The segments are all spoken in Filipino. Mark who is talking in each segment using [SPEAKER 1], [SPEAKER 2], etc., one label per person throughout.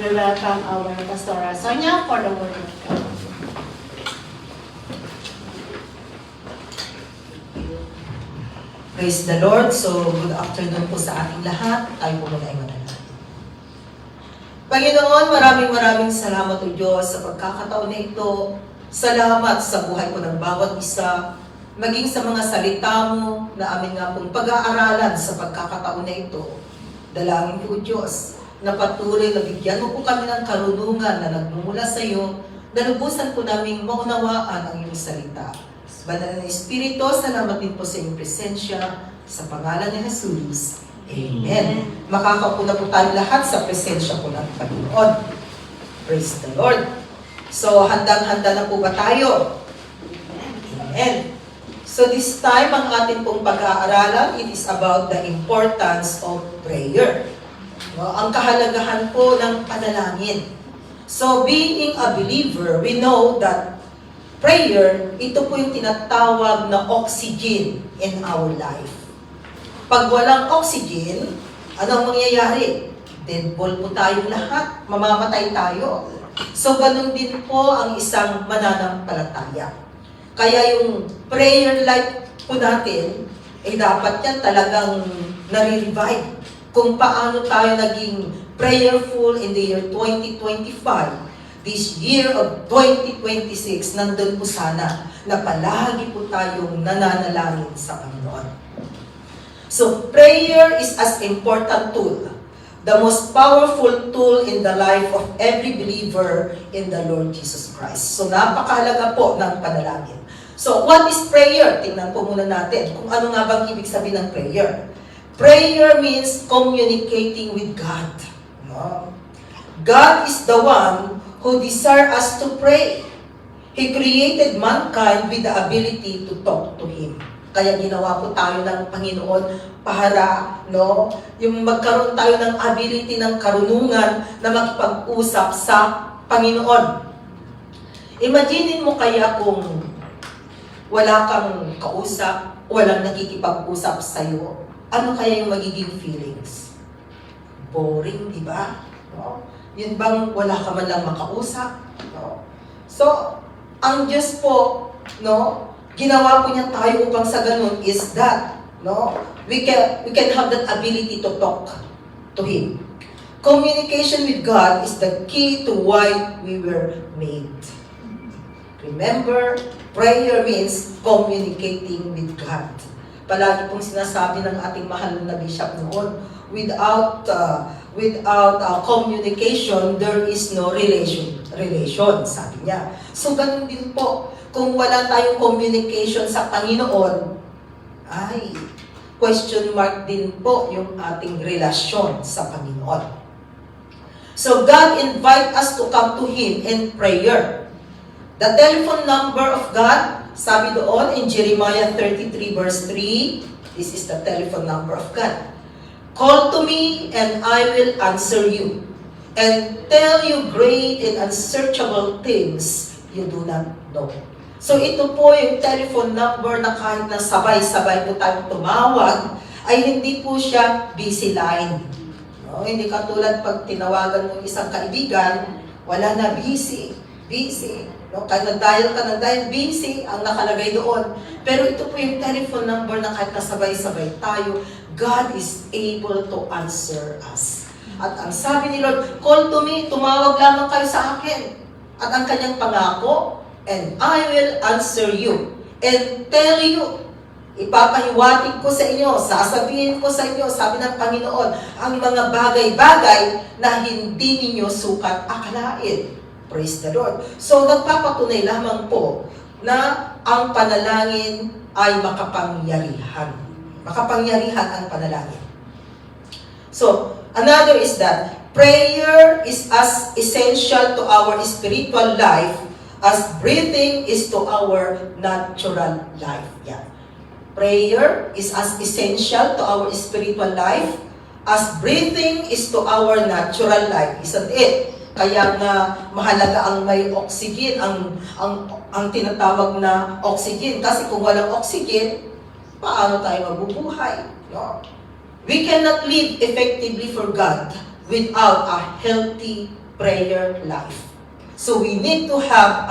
[SPEAKER 1] we welcome our Pastora Sonia for the word of God.
[SPEAKER 2] Praise the Lord. So, good afternoon po sa ating lahat. Tayo po muna ay manalangin. Panginoon, maraming salamat o Diyos sa pagkakataon na ito. Salamat sa buhay ko ng bawat isa, maging sa mga salita mo na amin nga pong pag-aaralan sa pagkakataon na ito. Dalangin ko, Diyos, na patuloy na bigyan mo po kami ng karunungan na nagmumula sa iyo, na lubusan po naming maunawaan ang iyong salita. Banal na Espiritu, salamat din po sa iyong presensya, sa pangalan ni Jesus. Amen. Makakapuna po tayo lahat sa presensya po ng Panginoon. Praise the Lord. So, handang-handa na po ba tayo? Amen. So, this time, ang ating pong pag-aaralan, it is about the importance of prayer. No, ang kahalagahan po ng panalangin. So, being a believer, we know that prayer, ito po yung tinatawag na oxygen in our life. Pag walang oxygen, anong mangyayari? Dead ball po tayong lahat, mamamatay tayo. So, ganun din po ang isang mananampalataya. Kaya yung prayer life po natin, dapat yan talagang nare-revive. Kung paano tayo naging prayerful in the year 2025, this year of 2026, nandun po sana na palagi po tayong nananalangin sa Panginoon. So, prayer is as important tool, the most powerful tool in the life of every believer in the Lord Jesus Christ. So, napakahalaga po ng panalangin. So, what is prayer? Tingnan po muna natin kung ano nga bang ibig sabihin ng prayer. Prayer means communicating with God. No? God is the one who desires us to pray. He created mankind with the ability to talk to Him. Kaya ginawa po tayo ng Panginoon para, no, yung magkaroon tayo ng ability ng karunungan na makipag-usap sa Panginoon. Imaginin mo kaya kung wala kang kausap, walang nakikipag-usap sa'yo, ano kaya yung magiging feelings? Boring, di ba? No? Yun bang wala ka man lang makausap? No? So, ang Diyos po, no, ginawa po niya tayo upang sa ganun is that, no, we can have that ability to talk to Him. Communication with God is the key to why we were made. Remember, prayer means communicating with God. Palagi pong sinasabi ng ating mahal na bishop noon, without communication, there is no relation, sabi niya. So, ganun din po, kung wala tayong communication sa Panginoon, ay, question mark din po yung ating relasyon sa Panginoon. So, God invite us to come to Him in prayer. The telephone number of God, sabi doon in Jeremiah 33 verse 3, this is the telephone number of God. Call to me and I will answer you and tell you great and unsearchable things you do not know. So ito po yung telephone number na kahit na sabay-sabay po tayong tumawag, ay hindi po siya busy line. No? Hindi katulad pag tinawagan mo isang kaibigan, wala na busy. No? Kahit nag-dial ka, busy ang nakalagay doon. Pero ito po yung telephone number na kahit nasabay-sabay tayo, God is able to answer us. At ang sabi ni Lord, call to me, tumawag lamang kayo sa akin. At ang kanyang pangako, and I will answer you and tell you. Ipapahiwatig ko sa inyo, sasabihin ko sa inyo, sabi ng Panginoon, ang mga bagay-bagay na hindi ninyo sukat akalain. Praise the Lord. So, nagpapatunay lamang po na ang panalangin ay makapangyarihan. Makapangyarihan ang panalangin. So, another is that prayer is as essential to our spiritual life as breathing is to our natural life. Yeah. Prayer is as essential to our spiritual life as breathing is to our natural life. Isn't it? Kaya nga mahalaga ang may oxygen, ang tinatawag na oxygen. Kasi kung walang oxygen, paano tayo mabubuhay? No? We cannot live effectively for God without a healthy prayer life. So we need to have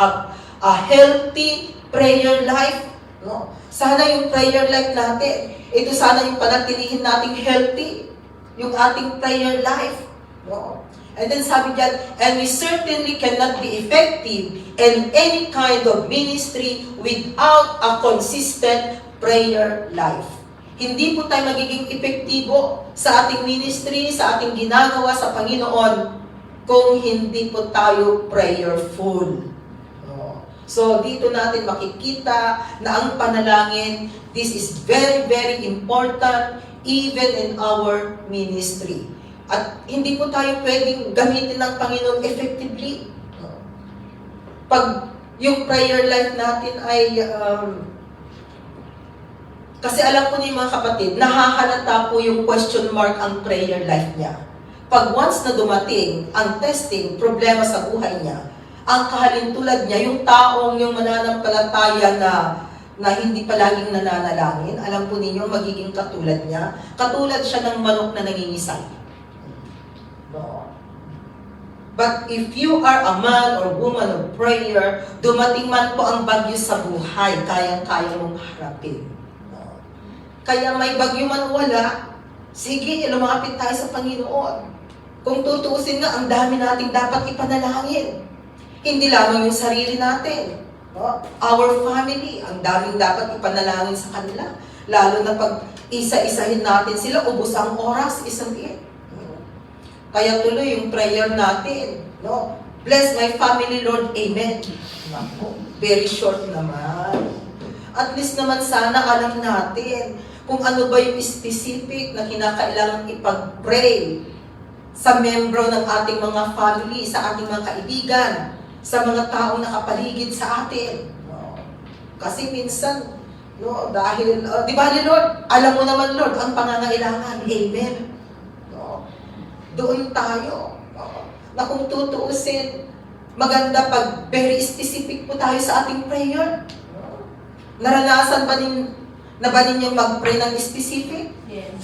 [SPEAKER 2] a healthy prayer life. No? Sana yung prayer life natin, ito sana yung panatilihin nating healthy, yung ating prayer life. No? And then sabi diyan, and we certainly cannot be effective in any kind of ministry without a consistent prayer life. Hindi po tayo magiging epektibo sa ating ministry, sa ating ginagawa sa Panginoon, kung hindi po tayo prayerful. So, dito natin makikita na ang panalangin, this is very, very important even in our ministry. At hindi po tayo pwedeng gamitin ng Panginoon effectively. Pag yung prayer life natin ay, kasi alam po niyo mga kapatid, nahahalata po yung question mark ang prayer life niya. Pag once na dumating ang testing, problema sa buhay niya, ang kahalintulad niya, yung taong, yung mananampalataya na hindi palaging nananalangin, alam po ninyo, magiging katulad niya. Katulad siya ng manok na nangingisay. No. But if you are a man or woman of prayer, dumating man po ang bagyo sa buhay, kayang-kaya mong harapin. No. Kaya may bagyo man wala, sige, lumapit tayo sa Panginoon. Kung tutuusin nga, ang dami nating dapat ipanalangin. Hindi lamang yung sarili natin. No? Our family, ang daming dapat ipanalangin sa kanila. Lalo na pag isa-isahin natin sila, ubos ang oras, isang it. Kaya tuloy yung prayer natin. No? Bless my family, Lord. Amen. Naku, very short naman. At least naman sana alam natin kung ano ba yung specific na kinakailangan ipag-pray sa membro ng ating mga family, sa ating mga kaibigan, sa mga taong nakapaligid sa atin. No. Kasi minsan, no, dahil, di ba, Lord, alam mo naman, Lord, ang pangangailangan. Amen. No. Doon tayo. No. Na kung tutuusin, maganda pag very specific po tayo sa ating prayer. No. Naranasan na ba ninyong mag-pray ng specific?
[SPEAKER 1] Yes.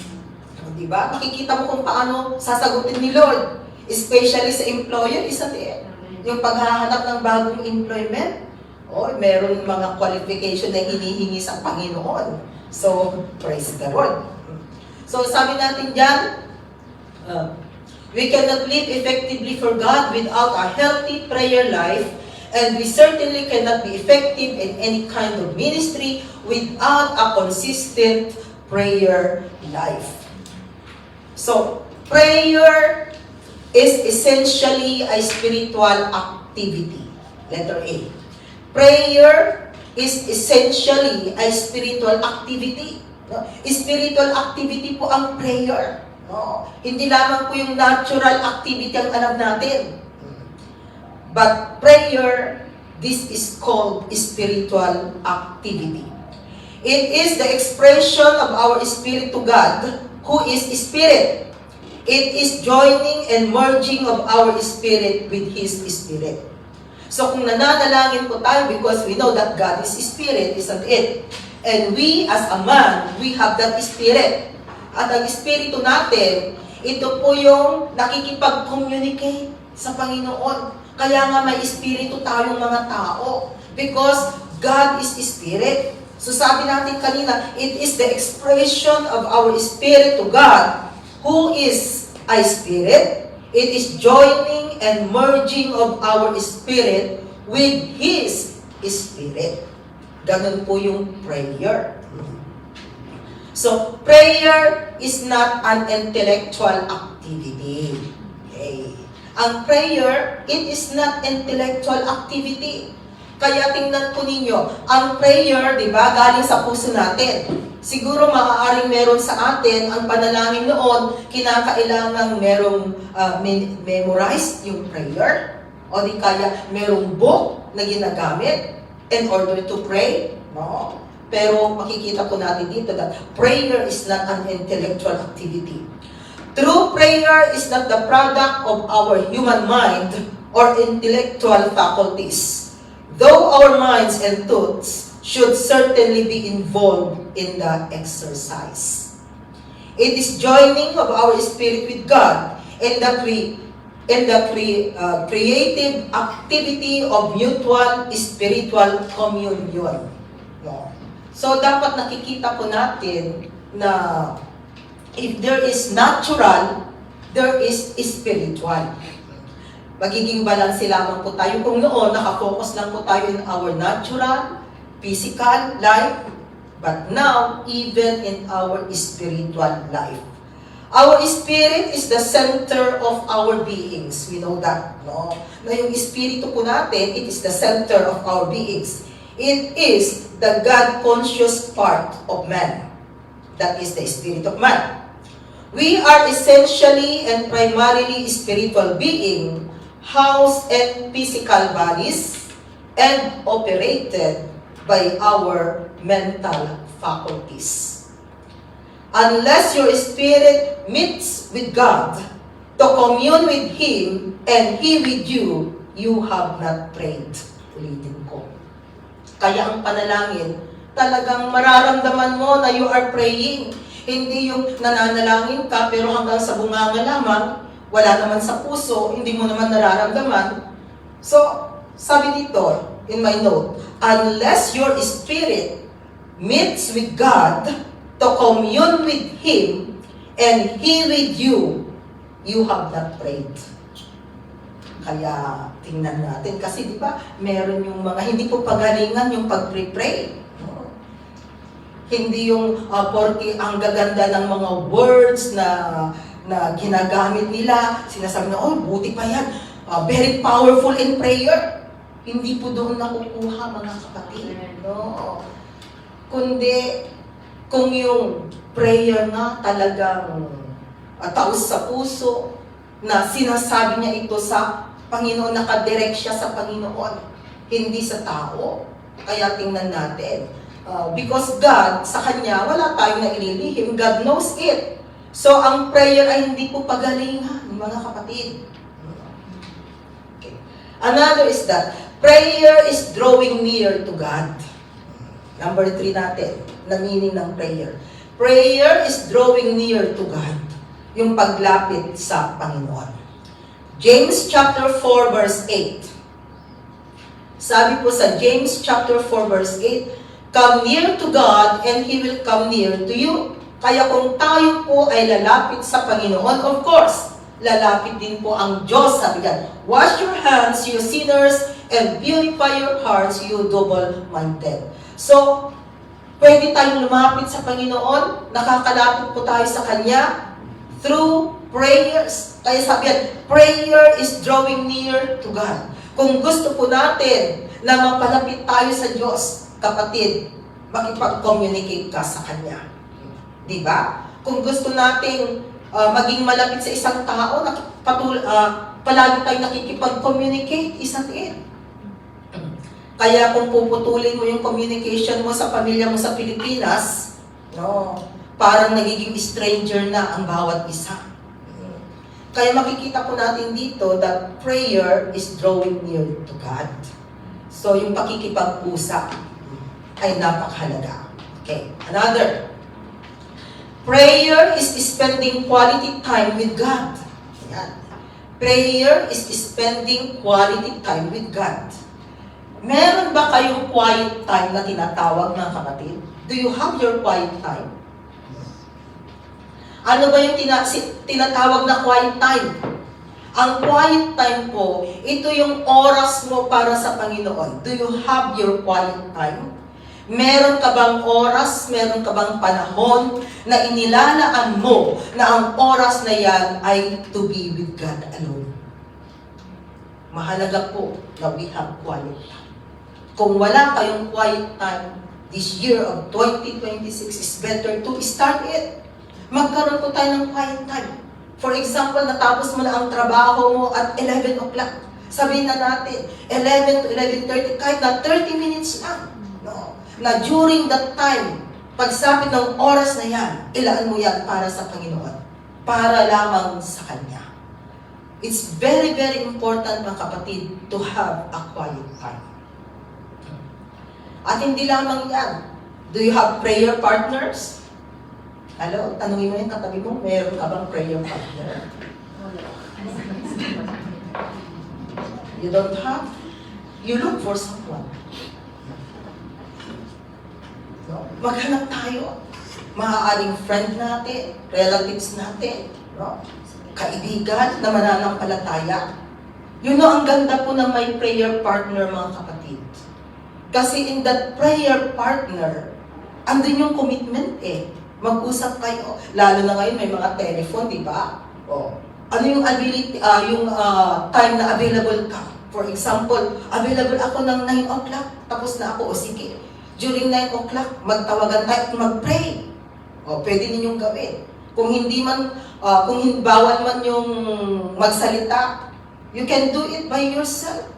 [SPEAKER 2] Di ba? Makikita mo kung paano sasagutin ni Lord. Especially sa employer, isang din. Yung paghahanap ng bagong employment, meron mga qualification na hinihingi sa Panginoon. So, praise the Lord. So, sabi natin dyan, we cannot live effectively for God without a healthy prayer life, and we certainly cannot be effective in any kind of ministry without a consistent prayer life. So, prayer is essentially a spiritual activity. Letter A. Prayer is essentially a spiritual activity. No? Spiritual activity po ang prayer. No? Hindi lamang po yung natural activity ang alam natin. But prayer, this is called spiritual activity. It is the expression of our spirit to God, who is Spirit. It is joining and merging of our spirit with His Spirit. So kung nananalangin po tayo, because we know that God is Spirit, isn't it? And we as a man, we have that Spirit. At ang Espiritu natin, ito po yung nakikipag-communicate sa Panginoon. Kaya nga may Espiritu tayong mga tao. Because God is Spirit. So sabi natin kanina, it is the expression of our Spirit to God, who is a Spirit. It is joining and merging of our spirit with His Spirit. Ganun po yung prayer. So, prayer is not an intellectual activity. Okay. Ang prayer, it is not intellectual activity. Kaya tingnan po ninyo, ang prayer, di ba, galing sa puso natin. Siguro maaaring meron sa atin, ang panalangin noon, kinakailangang merong memorize yung prayer, o di kaya merong book na ginagamit in order to pray. No? Pero makikita po natin dito that prayer is not an intellectual activity. True prayer is not the product of our human mind or intellectual faculties, though our minds and thoughts should certainly be involved in the exercise. It is joining of our spirit with God, and that we in the creative activity of mutual spiritual communion. No? So, dapat nakikita po natin na if there is natural, there is spiritual. Magiging balanse lamang po tayo. Kung noon, nakafocus lang po tayo in our natural, physical life, but now, even in our spiritual life. Our spirit is the center of our beings. We know that, no? Na yung espiritu po natin, it is the center of our beings. It is the God-conscious part of man. That is the spirit of man. We are essentially and primarily spiritual being, housed in physical bodies, and operated by our mental faculties. Unless your spirit meets with God to commune with Him and He with you, you have not prayed. Ulitin ko. Kaya ang panalangin, talagang mararamdaman mo na you are praying. Hindi yung nananalangin ka pero hanggang sa bunganga lamang, wala naman sa puso, hindi mo naman nararamdaman. So, sabi dito in my note, unless your spirit meets with God to commune with Him, and He with you, you have not prayed. Kaya, tingnan natin. Kasi di ba, meron yung mga, hindi po pagalingan yung pag-pray. Hindi yung, porque ang gaganda ng mga words na ginagamit nila, sinasabi na, oh, buti pa yan. Very powerful in prayer. Hindi po doon nakukuha, mga kapatid. No? Kundi, kung yung prayer nga talagang taos sa puso, na sinasabi niya ito sa Panginoon, nakadirect siya sa Panginoon, hindi sa tao. Kaya tingnan natin. Because God, sa Kanya, wala tayong naililihim. God knows it. So, ang prayer ay hindi po pagalingan, mga kapatid. Okay. Another is that, prayer is drawing near to God. Number 3 natin, na meaning ng prayer. Prayer is drawing near to God. Yung paglapit sa Panginoon. James chapter 4 verse 8. Sabi po sa James chapter 4 verse 8, come near to God and He will come near to you. Kaya kung tayo po ay lalapit sa Panginoon, of course, lalapit din po ang Diyos. Sabi yan, wash your hands, you sinners, and purify your hearts, you double-minded. So, pwede tayong lumapit sa Panginoon, nakakalapit po tayo sa Kanya through prayers. Kaya sabi yan, prayer is drawing near to God. Kung gusto po natin na mapalapit tayo sa Diyos, kapatid, makipag-communicate ka sa Kanya. Di ba? Kung gusto nating maging malapit sa isang tao, palagi tayo nakikipag-communicate, isa't it. Kaya kung puputulin mo yung communication mo sa pamilya mo sa Pilipinas, no, parang nagiging stranger na ang bawat isa. Kaya makikita po natin dito that prayer is drawing near to God. So yung pakikipag-usap ay napakahalaga. Okay, another. Prayer is spending quality time with God. Yan. Prayer is spending quality time with God. Meron ba kayong quiet time na tinatawag, mga kapatid? Do you have your quiet time? Ano ba yung tinatawag na quiet time? Ang quiet time po, ito yung oras mo para sa Panginoon. Do you have your quiet time? Meron ka bang oras, meron ka bang panahon na inilalaan mo na ang oras na yan ay to be with God alone? Mahalaga po na we have quiet time. Kung wala kayong quiet time, this year of 2026 is better to start it. Magkaroon po tayo ng quiet time. For example, natapos mo na ang trabaho mo at 11 o'clock. Sabihin na natin, 11 to 11:30, kahit na 30 minutes lang. No? Na during that time, pagsapit ng oras na yan, ilaan mo yan para sa Panginoon. Para lamang sa Kanya. It's very, very important, mga kapatid, to have a quiet time. At hindi lamang yan. Do you have prayer partners? Hello, tanungin mo yung katabi mo, meron ka bang prayer partner? You don't have, you look for someone. No? Maghanap tayo. Maaaring friend natin, relatives natin, no? Kaibigan na mananampalataya. Ang ganda po ng may prayer partner, mga kapatid. Kasi in that prayer partner, andun yung commitment eh. Mag-usap kayo. Lalo na ngayon may mga telephone, di ba? Ano yung ability, time na available ka? For example, available ako ng 9 o'clock, tapos na ako, o sige. During 9 o'clock, magtawagan tayo, mag-pray. Pwede ninyong gawin. Kung hindi man, bawal man yung magsalita, you can do it by yourself.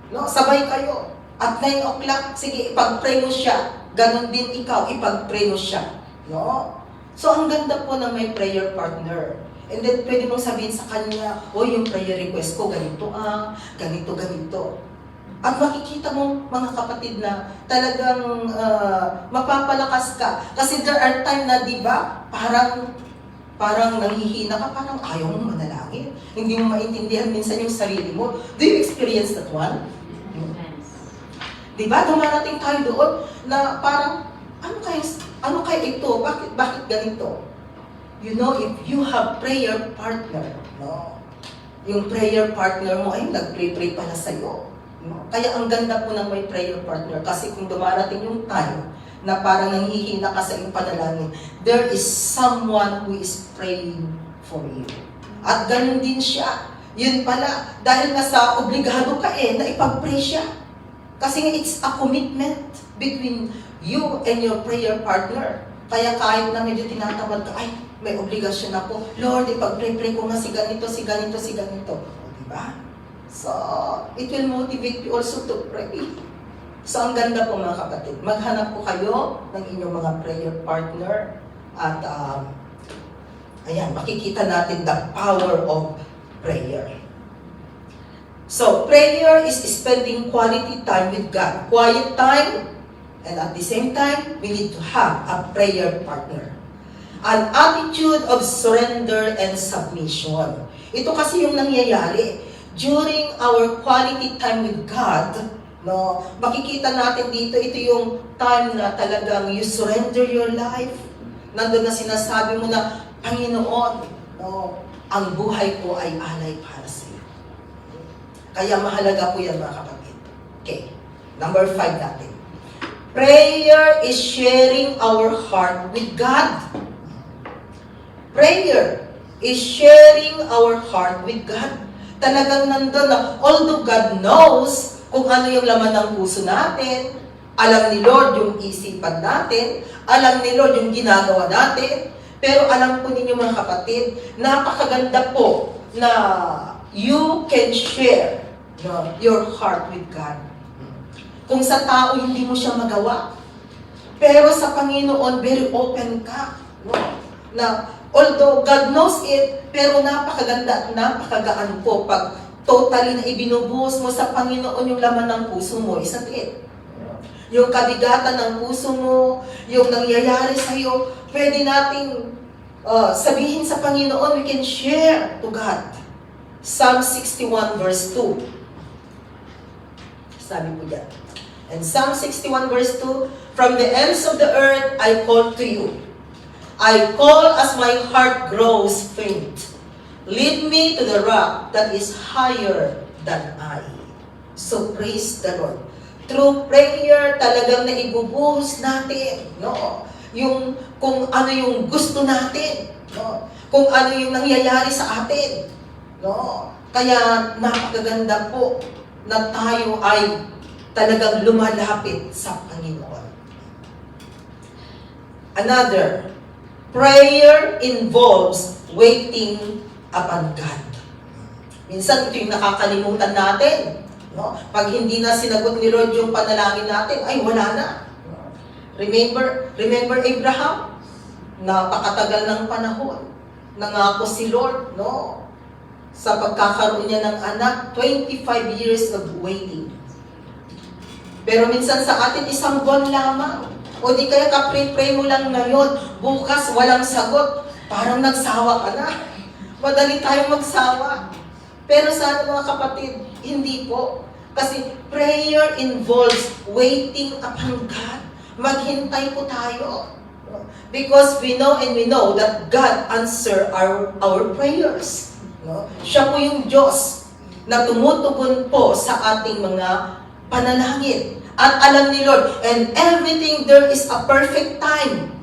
[SPEAKER 2] No? Sabay kayo. At 9 o'clock, sige, ipag-pray mo siya. Ganon din ikaw, ipag-pray mo siya. No? So, ang ganda po ng may prayer partner. And then, pwede mong sabihin sa kanya, yung prayer request ko, ganito ganito, ganito. At makikita mo, mga kapatid, na talagang mapapalakas ka. Kasi there are time na, di ba, parang nanghihina ka, parang ayaw mong manalangin. Hindi mo maintindihan minsan yung sarili mo. Do you experience that one? Di ba? Dumarating tayo doon na parang, ano kaya ito? Bakit ganito? You know, if you have prayer partner, no? Yung prayer partner mo ay nag-pray pala sa'yo. No? Kaya ang ganda po ng may prayer partner kasi kung dumarating yung time na parang nanghihina ka sa iyong panalangin, there is someone who is praying for you. At ganun din siya. Yun pala, dahil nasa obligado ka na ipag-pray siya. Kasi it's a commitment between you and your prayer partner. Kaya kahit na medyo tinatamad ka, may obligasyon ako. Lord, ipag-pray ko nga si ganito, si ganito, si ganito. Diba? So, it will motivate you also to pray. So, ang ganda po mga kapatid. Maghanap po kayo ng inyong mga prayer partner. At, makikita natin the power of prayer. So, prayer is spending quality time with God. Quiet time, and at the same time, we need to have a prayer partner. An attitude of surrender and submission. Ito kasi yung nangyayari. During our quality time with God, no, makikita natin dito, ito yung time na talagang you surrender your life. Nandun na sinasabi mo na, Panginoon, no, ang buhay ko ay alay para sa iyo. Kaya mahalaga po yan, mga kapatid. Okay, number 5 natin. Prayer is sharing our heart with God. Prayer is sharing our heart with God. Talagang nandun na, although God knows kung ano yung laman ng puso natin, alam ni Lord yung isipan natin, alam ni Lord yung ginagawa natin, pero alam po ninyo mga kapatid, napakaganda po na you can share your heart with God. Kung sa tao hindi mo siya magawa, pero sa Panginoon, very open ka. No? Na, although God knows it, pero napakaganda at napakagaan po pag totally na ibinubuhos mo sa Panginoon yung laman ng puso mo, isn't it? Yung kabigatan ng puso mo, yung nangyayari sa'yo, pwede nating sabihin sa Panginoon, we can share to God. Psalm 61 verse 2. Sabi po dyan. And Psalm 61 verse 2, from the ends of the earth, I call to you. I call as my heart grows faint. Lead me to the rock that is higher than I. So praise the Lord. Through prayer, talagang naibubuhos natin, no? Yung kung ano yung gusto natin, no? Kung ano yung nangyayari sa atin, no? Kaya napakaganda po na tayo ay talagang lumalapit sa Panginoon. Another, prayer involves waiting upon God. Minsan ito yung nakakalimutan natin. No? Pag hindi na sinagot ni Lord yung panalangin natin, ay wala na. Remember Abraham? Napakatagal ng panahon. Nangako si Lord, no? Sa pagkakaroon niya ng anak, 25 years of waiting. Pero minsan sa atin, isang buwan lamang. O di kaya ka-pray mo lang ngayon, bukas walang sagot, parang nagsawa ka na. Madali tayong magsawa. Pero sana mga kapatid, Hindi po. Kasi prayer involves waiting upon God. Maghintay po tayo. Because we know that God answer our prayers. No? Siya po yung Diyos na tumutugon po sa ating mga panalangin. At alam ni Lord, and everything there is a perfect time.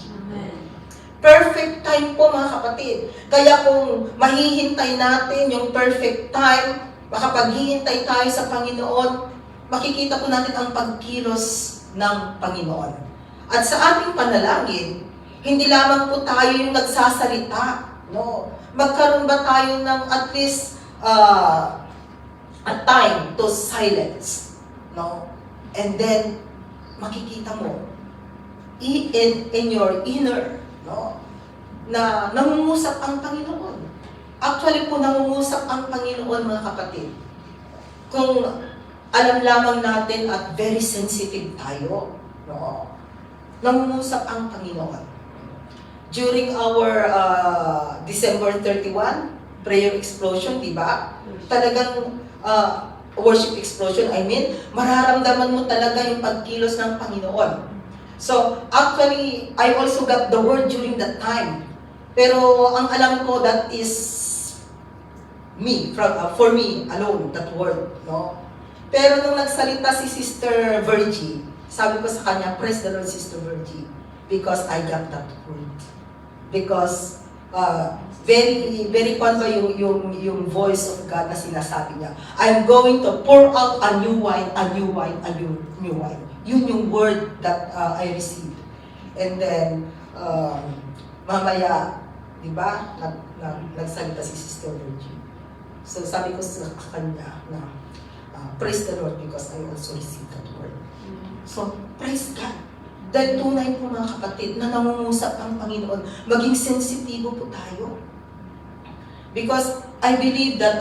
[SPEAKER 2] Perfect time po mga kapatid. Kaya kung mahihintay natin yung perfect time, makapaghihintay tayo sa Panginoon, makikita po natin ang pagkilos ng Panginoon. At sa ating panalangin, hindi lamang po tayo yung nagsasalita. No? Magkaroon ba tayo ng at least a time to silence? No? And then, makikita mo, in your inner, no, na nangungusap ang Panginoon. Actually po, nangungusap ang Panginoon, mga kapatid. Kung alam lamang natin at very sensitive tayo, no, nangungusap ang Panginoon. During our December 31 prayer explosion, di ba? Talagang worship explosion, mararamdaman mo talaga yung pagkilos ng Panginoon. So, actually, I also got the word during that time. Pero ang alam ko, that is me, for me alone, that word. No? Pero nung nagsalita si Sister Virgie, sabi ko sa kanya, praise the Lord, Sister Virgie, because I got that word. Because very fun ba yung voice of God na sinasabi niya, I'm going to pour out a new wine, a new wine, a new wine. Yun yung word that I received. And then, mamaya, di ba, nagsalita si Sister Virgie. So sabi ko sa kanya na, praise the Lord because I also received that word. So, praise God. Dahil tunay po mga kapatid na nangungusap ang Panginoon, maging sensitibo po tayo. Because I believe that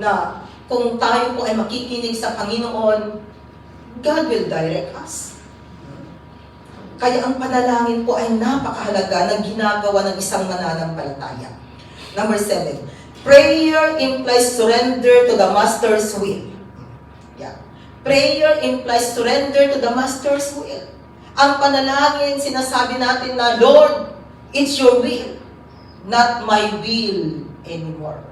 [SPEAKER 2] na kung tayo po ay makikinig sa Panginoon, God will direct us. Kaya ang panalangin po ay napakahalaga na ginagawa ng isang mananampalataya. Number 7, prayer implies surrender to the Master's will. Yeah. Prayer implies surrender to the Master's will. Ang panalangin, sinasabi natin na, Lord, it's your will, not my will anymore.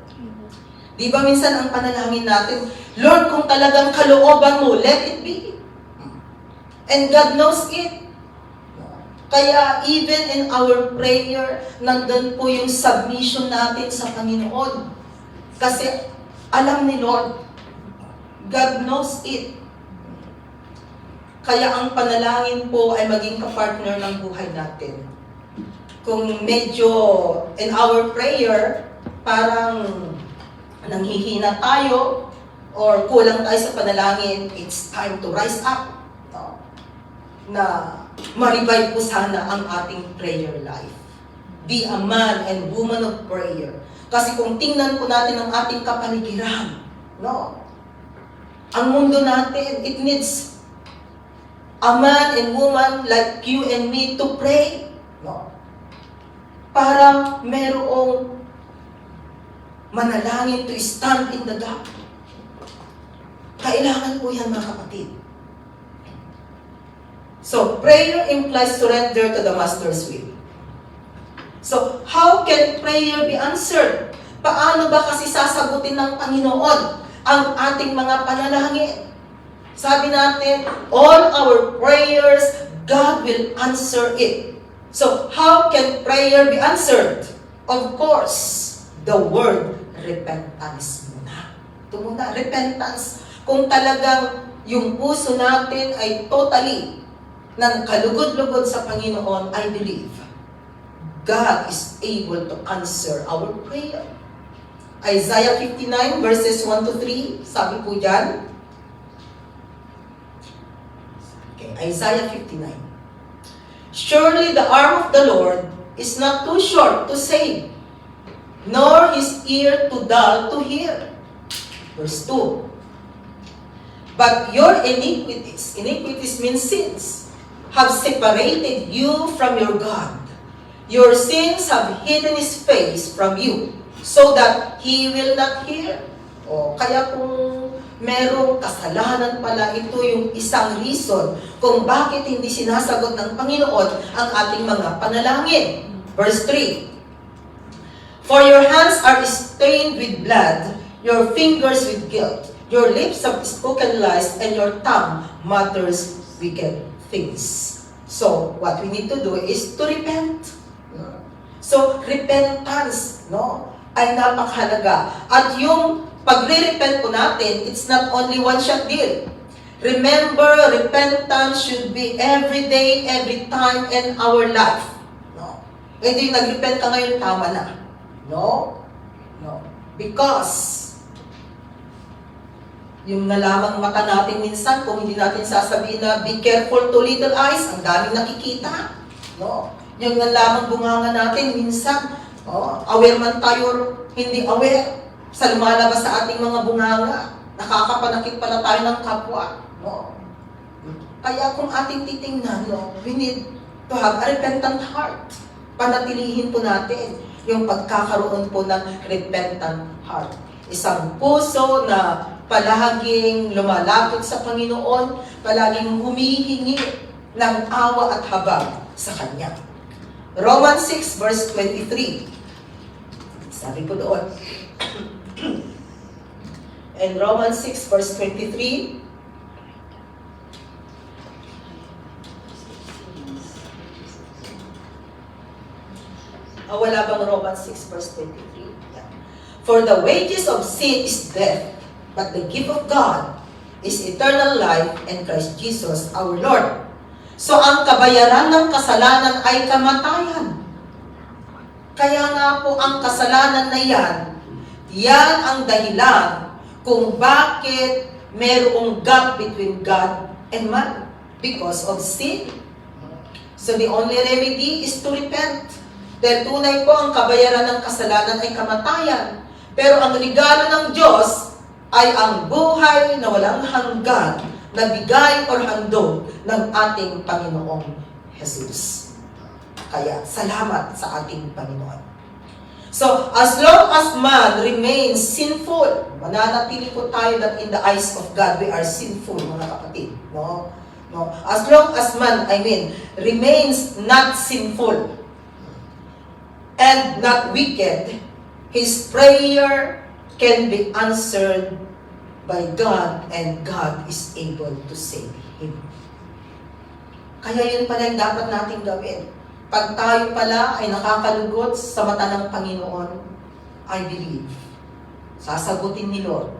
[SPEAKER 2] Di ba minsan ang panalangin natin, Lord, kung talagang kalooban mo, let it be. And God knows it. Kaya even in our prayer, nandun po yung submission natin sa Panginoon. Kasi alam ni Lord, God knows it. Kaya ang panalangin po ay maging kapartner ng buhay natin. Kung medyo in our prayer, parang nanghihina tayo, or kulang tayo sa panalangin, it's time to rise up. No? Na ma-revive po sana ang ating prayer life. Be a man and woman of prayer. Kasi kung tingnan po natin ang ating kapaligiran, no? Ang mundo natin, it needs a man and woman like you and me to pray. No? Para merong manalangin to stand in the gap. Kailangan po yan mga kapatid. So, prayer implies surrender to the Master's will. So, how can prayer be answered? Paano ba kasi sasagutin ng Panginoon ang ating mga panalangin? Sabi natin, all our prayers, God will answer it. So, how can prayer be answered? Of course, the word repentance muna. Ito muna, repentance. Kung talagang yung puso natin ay totally nang kalugod-lugod sa Panginoon, I believe God is able to answer our prayer. Isaiah 59 verses 1 to 3, sabi po dyan. Okay, Isaiah 59. Surely the arm of the Lord is not too short to save, nor his ear too dull to hear. Verse 2. But your iniquities means sins, have separated you from your God. Your sins have hidden His face from you, so that He will not hear. O, kaya kung merong kasalanan pala. Ito yung isang reason kung bakit hindi sinasagot ng Panginoon ang ating mga panalangin. Verse 3, "For your hands are stained with blood, your fingers with guilt. Your lips have spoken lies, and your tongue mutters wicked things." So, what we need to do is to repent. So, repentance, ay napakahalaga. At yung pagre-repent po natin, it's not only one-shot deal. Remember, repentance should be every day, every time in our life. Hindi yung nag-repent ka ngayon, tama na. No. Because, yung nalamang mata natin minsan, kung hindi natin sasabihin na, be careful to little eyes, ang daming nakikita. Yung nalamang bunganga natin, minsan, aware man tayo, hindi aware sa lumalabas sa ating mga bunganga. Nakakapanakit pala tayo ng kapwa. Kaya kung ating titingnan, we need to have a repentant heart. Panatilihin po natin yung pagkakaroon po ng repentant heart. Isang puso na palaging lumalapit sa Panginoon, palaging humihingi ng awa at habag sa Kanya. Romans 6 verse 23. Sabi ko doon. And Romans 6 verse 23. Wala bang Romans 6 verse 23? Yeah. "For the wages of sin is death, but the gift of God is eternal life in Christ Jesus our Lord." So, ang kabayaran ng kasalanan ay kamatayan. Kaya nga po ang kasalanan na yan ang dahilan kung bakit mayroong gap between God and man. Because of sin. So, the only remedy is to repent. Dahil tunay po ang kabayaran ng kasalanan ay kamatayan. Pero ang regalo ng Diyos ay ang buhay na walang hanggan na bigay or handog ng ating Panginoong Jesus. Kaya, salamat sa ating Panginoon. So, as long as man remains sinful, mananatili po tayo that in the eyes of God, we are sinful, mga kapatid. As long as man, remains not sinful and not wicked, his prayer can be answered by God, and God is able to save him. Kaya yun pala yung dapat natin gawin. Pag tayo pala ay nakakalugot sa mata ng Panginoon, I believe, sasagutin ni Lord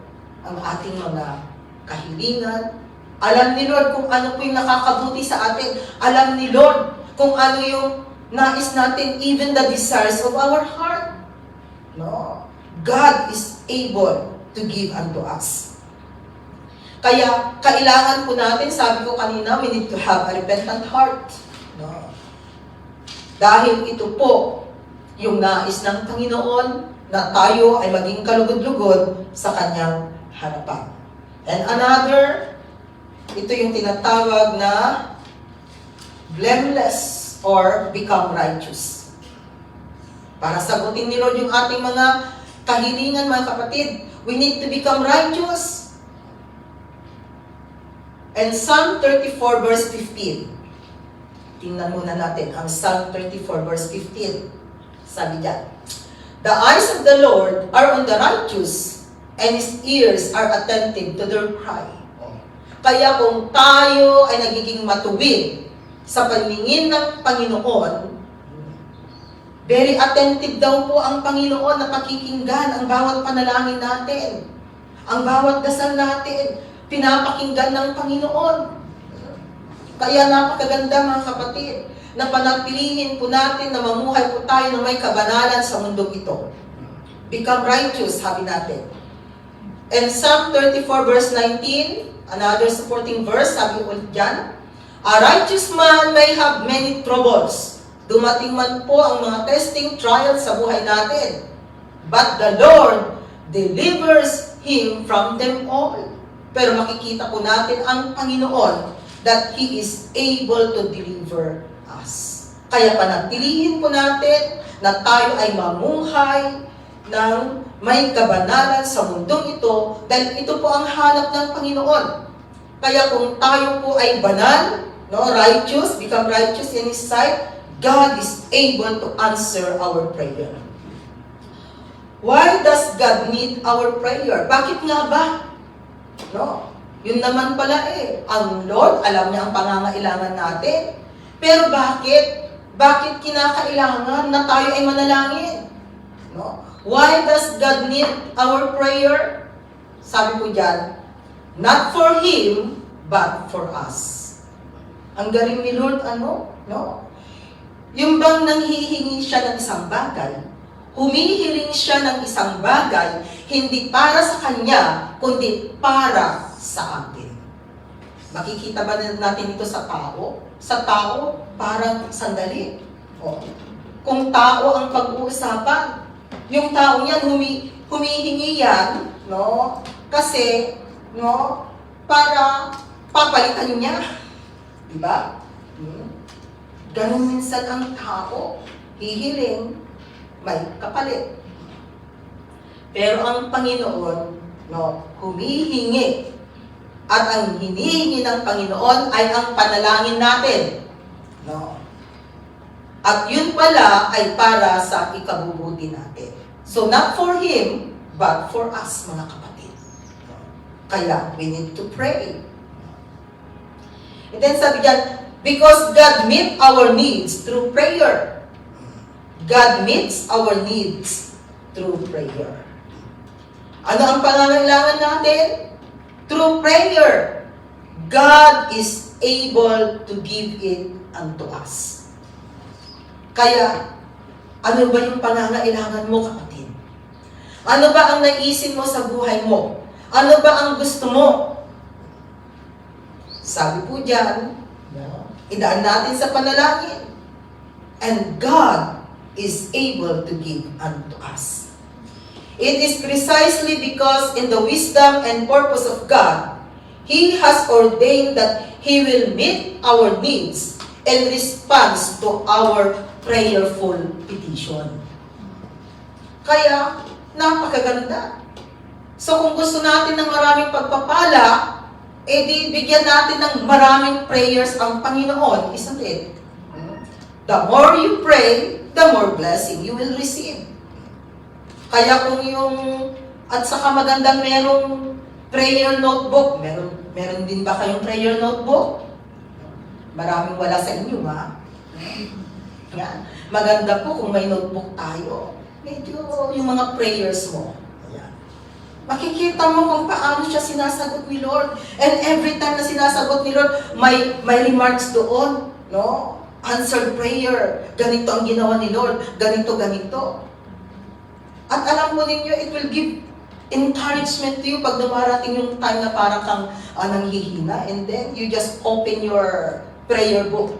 [SPEAKER 2] ang ating mga kahilingan. Alam ni Lord kung ano po yung nakakabuti sa atin. Alam ni Lord kung ano yung nais natin, even the desires of our heart. God is able to give unto us. Kaya, kailangan po natin, sabi ko kanina, we need to have a repentant heart. Dahil ito po, yung nais ng Panginoon, na tayo ay maging kalugod-lugod sa Kanyang harapan. And another, ito yung tinatawag na blameless or become righteous. Para sagutin ni Lord yung ating mga kahilingan, mga kapatid, we need to become righteous. And Psalm 34 verse 15. Tingnan muna natin ang Psalm 34 verse 15. Sabi diyan, "The eyes of the Lord are on the righteous, and His ears are attentive to their cry." Kaya kung tayo ay nagiging matuwid sa paningin ng Panginoon, very attentive daw po ang Panginoon na pakikinggan ang bawat panalangin natin. Ang bawat dasal natin, pinapakinggan ng Panginoon. Kaya napakaganda, mga kapatid, na panatilihin po natin na mamuhay po tayo na may kabanalan sa mundong ito. Become righteous, sabi natin. And Psalm 34 verse 19, another supporting verse, sabi ulit dyan, "A righteous man may have many troubles." Dumating man po ang mga testing, trials sa buhay natin. "But the Lord delivers him from them all." Pero makikita po natin ang Panginoon that He is able to deliver us. Kaya panatilihin po natin na tayo ay mamuhay ng may kabanalan sa mundong ito dahil ito po ang hanap ng Panginoon. Kaya kung tayo po ay banal, no, righteous, become righteous in His sight, God is able to answer our prayer. Why does God need our prayer? Bakit nga ba? No, yun naman pala ang Lord, alam niya ang pangangailangan natin. Pero bakit? Bakit kinakailangan na tayo ay manalangin? No? Why does God need our prayer? Sabi ko dyan, not for Him, but for us. Ang galing ni Lord, No? Yung bang nanghihingi siya ng isang bagay, humihiling siya ng isang bagay, hindi para sa Kanya, kundi para sa atin. Makikita ba natin ito sa tao? Sa tao, parang sandali. Kung tao ang pag-uusapan, yung tao niyan, humihingi yan, no? Kasi, no, para papalitan niya. Diba? Ganun minsan ang tao. Hihiling, may kapalit. Pero ang Panginoon, no, humihingi. At ang hinihingi ng Panginoon ay ang panalangin natin. No? At yun pala ay para sa ikabubuti natin. So not for Him, but for us, mga kapatid. Kaya, we need to pray. And then sabi diyan, because God meets our needs through prayer. God meets our needs through prayer. Ano ang pangangailangan natin? Through prayer. God is able to give it unto us. Kaya, ano ba yung pangangailangan mo, kapatid? Ano ba ang naisin mo sa buhay mo? Ano ba ang gusto mo? Sabi po dyan, idaan natin sa panalangin. And God is able to give unto us. It is precisely because in the wisdom and purpose of God, He has ordained that He will meet our needs in response to our prayerful petition. Kaya, napakaganda. So kung gusto natin ng maraming pagpapala, di bigyan natin ng maraming prayers ang Panginoon, isn't it? The more you pray, the more blessing you will receive. Kaya kung at saka magandang merong prayer notebook, meron din ba kayong prayer notebook? Maraming wala sa inyo, ha? Yan. Maganda po kung may notebook tayo. Medyo yung mga prayers mo. Yan. Makikita mo kung paano siya sinasagot ni Lord. And every time na sinasagot ni Lord, may remarks doon. No? Answered prayer. Ganito ang ginawa ni Lord. Ganito, ganito. At alam mo ninyo, it will give encouragement to you pag dumarating yung time na parang kang nanghihina. And then, you just open your prayer book.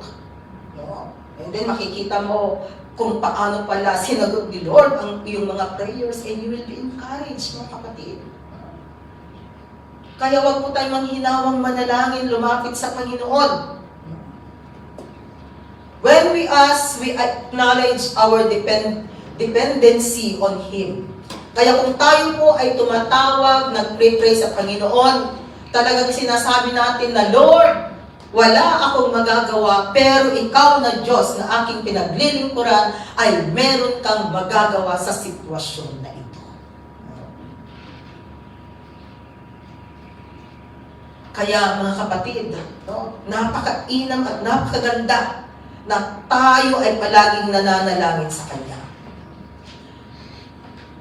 [SPEAKER 2] No? And then, makikita mo kung paano pala sinagot ni Lord ang iyong mga prayers, and you will be encouraged, mga kapatid. Kaya wag po tayong manghinawang manalangin, lumapit sa Panginoon. When we ask, we acknowledge our dependency on Him. Kaya kung tayo po ay tumatawag, nag-pray sa Panginoon, talagang sinasabi natin na, Lord, wala akong magagawa, pero ikaw na Diyos na aking pinaglilingkuran ay meron kang magagawa sa sitwasyon na ito. Kaya mga kapatid, no, napakainam at napakaganda na tayo ay palaging nananalangin sa Kanya.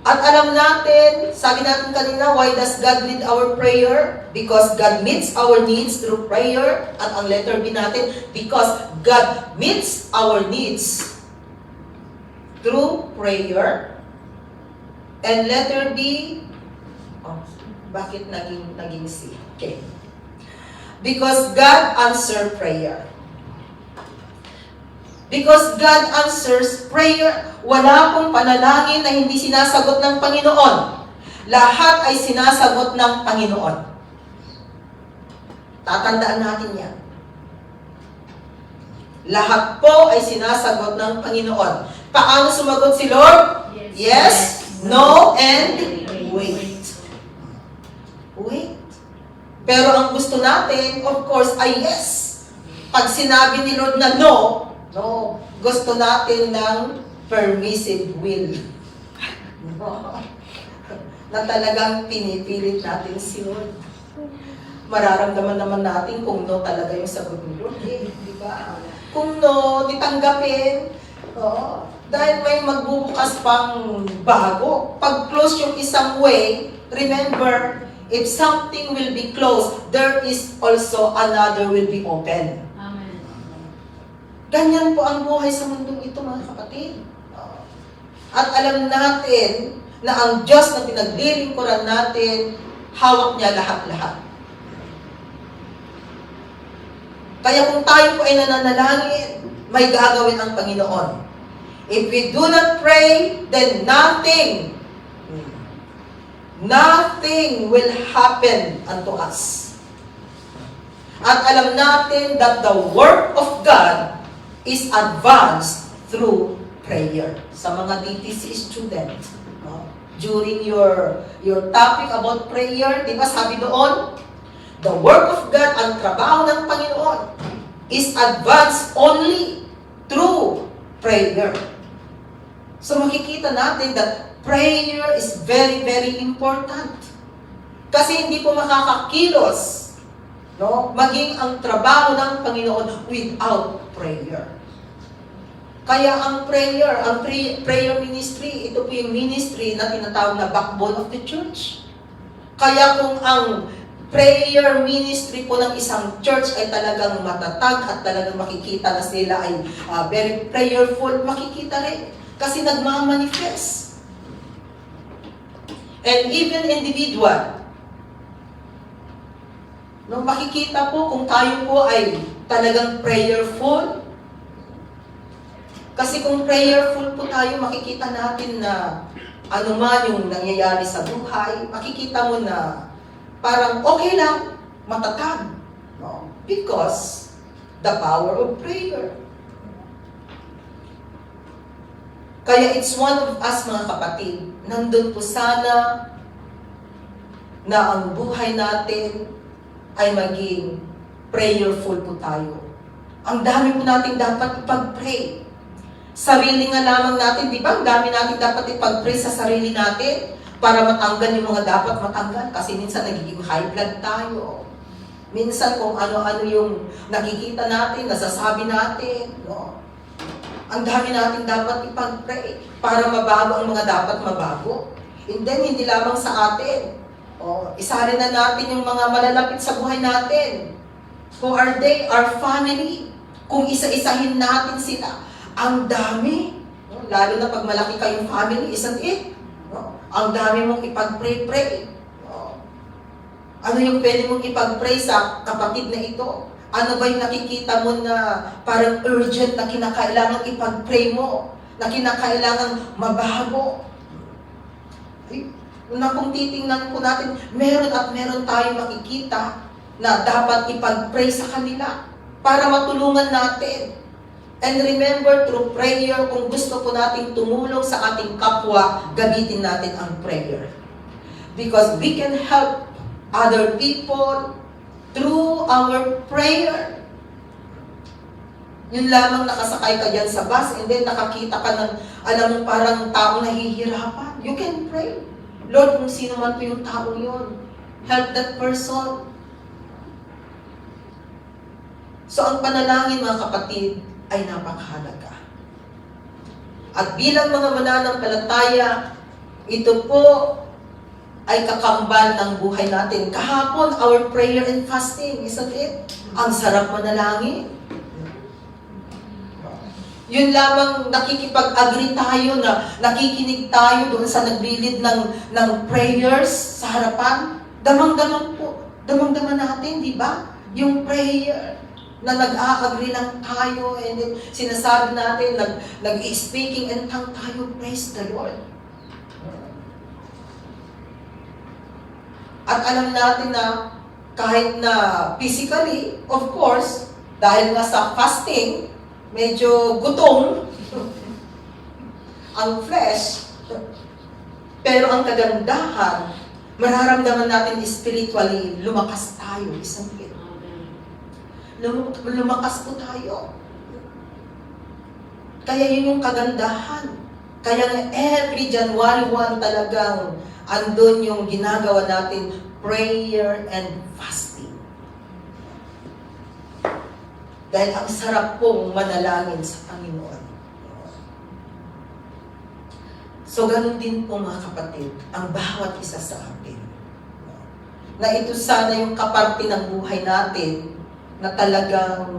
[SPEAKER 2] At alam natin, sabi natin kanina, why does God lead our prayer? Because God meets our needs through prayer. At ang letter B natin, because God meets our needs through prayer. And letter B, bakit naging C? Okay. Because God answers prayer. Because God answers prayer, wala pong panalangin na hindi sinasagot ng Panginoon. Lahat ay sinasagot ng Panginoon. Tatandaan natin yan. Lahat po ay sinasagot ng Panginoon. Paano sumagot si Lord?
[SPEAKER 1] Yes.
[SPEAKER 2] No and wait. Wait. Pero ang gusto natin, of course, ay yes. Pag sinabi ni Lord na no, gusto natin ng permissive will. Na talagang pinipilit natin si Lord. Mararamdaman naman natin kung no talaga yung sagot ni Lord. Di ba? Kung no, ditanggapin. Dahil may magbubukas pang bago. Pag close yung isang way, remember, if something will be closed, there is also another will be open.
[SPEAKER 1] Amen.
[SPEAKER 2] Ganyan po ang buhay sa mundong ito, mga kapatid. At alam natin na ang Diyos na pinaglilingkuran natin, hawak niya lahat-lahat. Kaya kung tayo po ay nananalangin, may gagawin ang Panginoon. If we do not pray, then nothing will happen unto us. At alam natin that the work of God is advanced through prayer. Sa mga DTC student, during your topic about prayer, di ba sabi doon, the work of God, ang trabaho ng Panginoon, is advanced only through prayer. So makikita natin that prayer is very, very important. Kasi hindi po makakakilos, maging ang trabaho ng Panginoon without prayer. Kaya ang prayer ministry, ito po yung ministry na tinatawag na backbone of the church. Kaya kung ang prayer ministry po ng isang church ay talagang matatag at talagang makikita na sila ay very prayerful, makikita rin. Kasi nagmamanifest. And even individual. Makikita po kung tayo po ay talagang prayerful. Kasi kung prayerful po tayo, makikita natin na ano man yung nangyayari sa buhay, makikita mo na parang okay lang, matatag. Because the power of prayer. Kaya it's one of us, mga kapatid, nandun po sana na ang buhay natin ay maging prayerful po tayo. Ang dami po natin dapat ipag-pray. Sarili nga lamang natin, di ba? Ang dami natin dapat ipag-pray sa sarili natin para matanggal yung mga dapat matanggal. Kasi minsan nagiging high blood tayo. Minsan kung ano-ano yung nakikita natin, nasasabi natin, ang dami natin dapat ipag-pray para mabago ang mga dapat mabago. And then, hindi lamang sa atin. Isarin na natin yung mga malalapit sa buhay natin. Who are they? Our family. Kung isa-isahin natin sila, ang dami. Lalo na pag malaki kayong family, isn't it? Ang dami mong ipag-pray-pray. Ano yung pwede mong ipag-pray sa kapatid na ito? Ano ba yung nakikita mo na parang urgent na kinakailangan ipag-pray mo? Na kinakailangan mabago? Kung titingnan po natin, meron at meron tayong makikita na dapat ipag-pray sa kanila para matulungan natin. And remember, through prayer, kung gusto po natin tumulong sa ating kapwa, gamitin natin ang prayer. Because we can help other people through our prayer. Yun lamang nakasakay ka dyan sa bus and then nakakita ka ng, alam mo, parang taong nahihirapan. You can pray. Lord, kung sino man po yung tao yun, help that person. So ang panalangin, mga kapatid, ay napakahalaga. At bilang mga mananampalataya, ito po ay kakambal ng buhay natin. Kahapon, our prayer and fasting, isn't it? Ang sarap manalangin. Yun lamang nakikipag-agree tayo na nakikinig tayo doon sa naglilid ng prayers sa harapan. Damang-damang po. Damang-daman natin, di ba? Yung prayer na nag-a-agree lang tayo and then sinasabi natin, nag-speaking and tongue tayo, praise the Lord. At alam natin na kahit na physically, of course, dahil nga sa fasting, medyo gutom ang flesh. Pero ang kagandahan, mararamdaman natin spiritually, lumakas tayo, isang pin. Lumakas po tayo. Kaya yun yung kagandahan. Kaya nga every January 1 talagang andun yung ginagawa natin, prayer and fasting. Dahil ang sarap pong manalangin sa Panginoon. So, ganun din po mga kapatid, ang bawat isa sa atin. Na ito sana yung kaparte ng buhay natin na talagang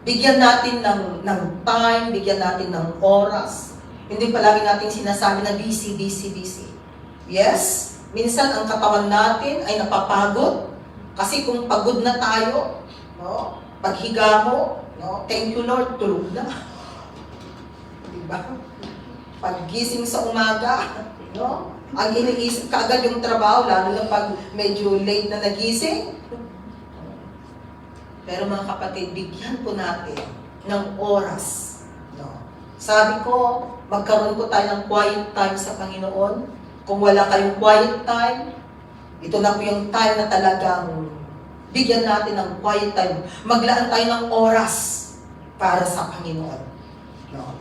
[SPEAKER 2] bigyan natin ng time, bigyan natin ng oras. Hindi palagi natin sinasabi na busy, busy, busy. Yes, minsan ang katawan natin ay napapagod. Kasi kung pagod na tayo, no, paghiga mo, no, thank you Lord, tulog na. Diba? Paggising sa umaga, no? Ang iniisip kaagad yung trabaho, lalo na pag medyo late na nagising. Pero mga kapatid, bigyan po natin ng oras. No? Sabi ko, magkaroon po tayo ng quiet time sa Panginoon. Kung wala kayong quiet time, ito na po yung time na talagang bigyan natin ng quiet time. Maglaan tayo ng oras para sa Panginoon. No?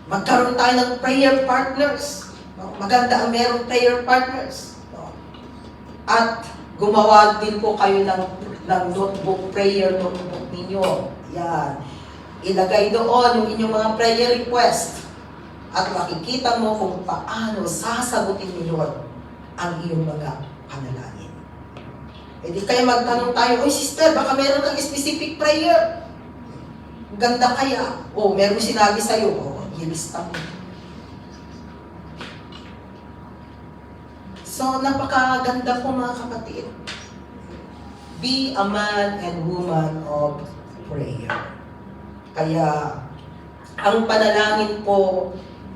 [SPEAKER 2] Magkaroon tayo ng prayer partners. No? Maganda ang merong prayer partners. No? At gumawa din po kayo ng notebook, prayer notebook ninyo. Yan. Ilagay doon yung inyong mga prayer request. At makikita mo kung paano sasagutin ni Lord ang iyong mga panalangin. E di kayo magtanong tayo, oy sister, baka meron kang specific prayer. Ganda kaya? O, meron sinabi sa'yo. O, ilista mo. So, napakaganda po mga kapatid. Be a man and woman of prayer. Kaya, ang panalangin po,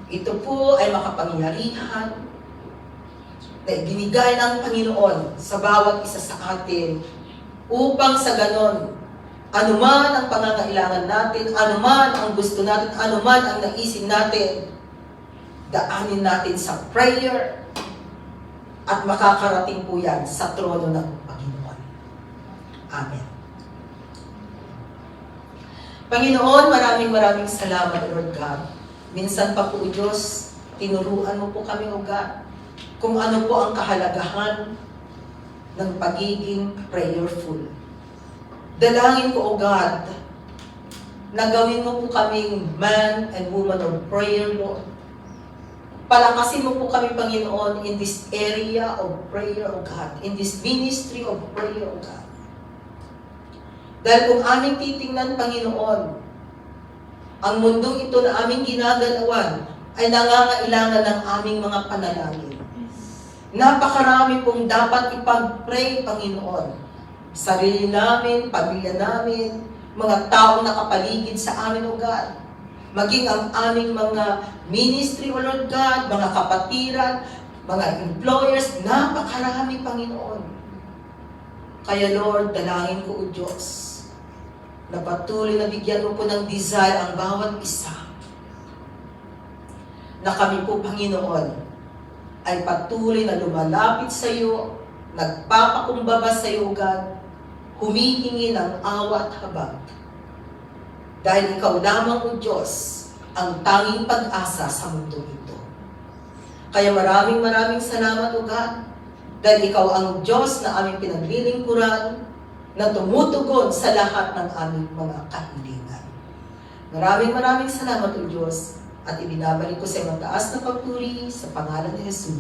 [SPEAKER 2] ito po ay makapangyarihan na ibinigay ng Panginoon sa bawat isa sa atin upang sa ganon, anuman ang pangangailangan natin, anuman ang gusto natin, anuman ang naisip natin, daanin natin sa prayer at makakarating po yan sa trono ng Panginoon. Amen. Panginoon, maraming salamat, Lord God. Minsan pa po, Diyos, tinuruan mo po kami, O God, kung ano po ang kahalagahan ng pagiging prayerful. Dalangin ko, O God, na gawin mo po kaming man and woman of prayer, Lord. Palakasin mo po kami, Panginoon, in this area of prayer, O God, in this ministry of prayer, O God. Dahil kung aming titingnan, Panginoon, ang mundong ito na aming ginagalawan ay nangangailangan ng aming mga panalangin. Napakarami pong dapat ipag-pray, Panginoon. Sarili namin, pamilya namin, mga taong nakapaligid sa amin, O God. Maging ang aming mga ministry, O Lord God, mga kapatiran, mga employers, napakarami, Panginoon. Kaya Lord, dalangin ko, O Diyos, na patuloy na bigyan mo po ng desire ang bawat isa. Na kami po, Panginoon, ay patuloy na lumalapit sa iyo, nagpapakumbaba sa iyo, God, humihingi ng awa at habag. Dahil ikaw lamang, O Diyos, ang tanging pag-asa sa mundo ito. Kaya maraming salamat, O God, dahil ikaw ang Diyos na aming pinaglilingkuran, na tumutugon sa lahat ng aming mga kahilingan. Maraming salamat, O Diyos, at ibinabalik ko sa iyong mataas na papuri sa pangalan ni Jesus.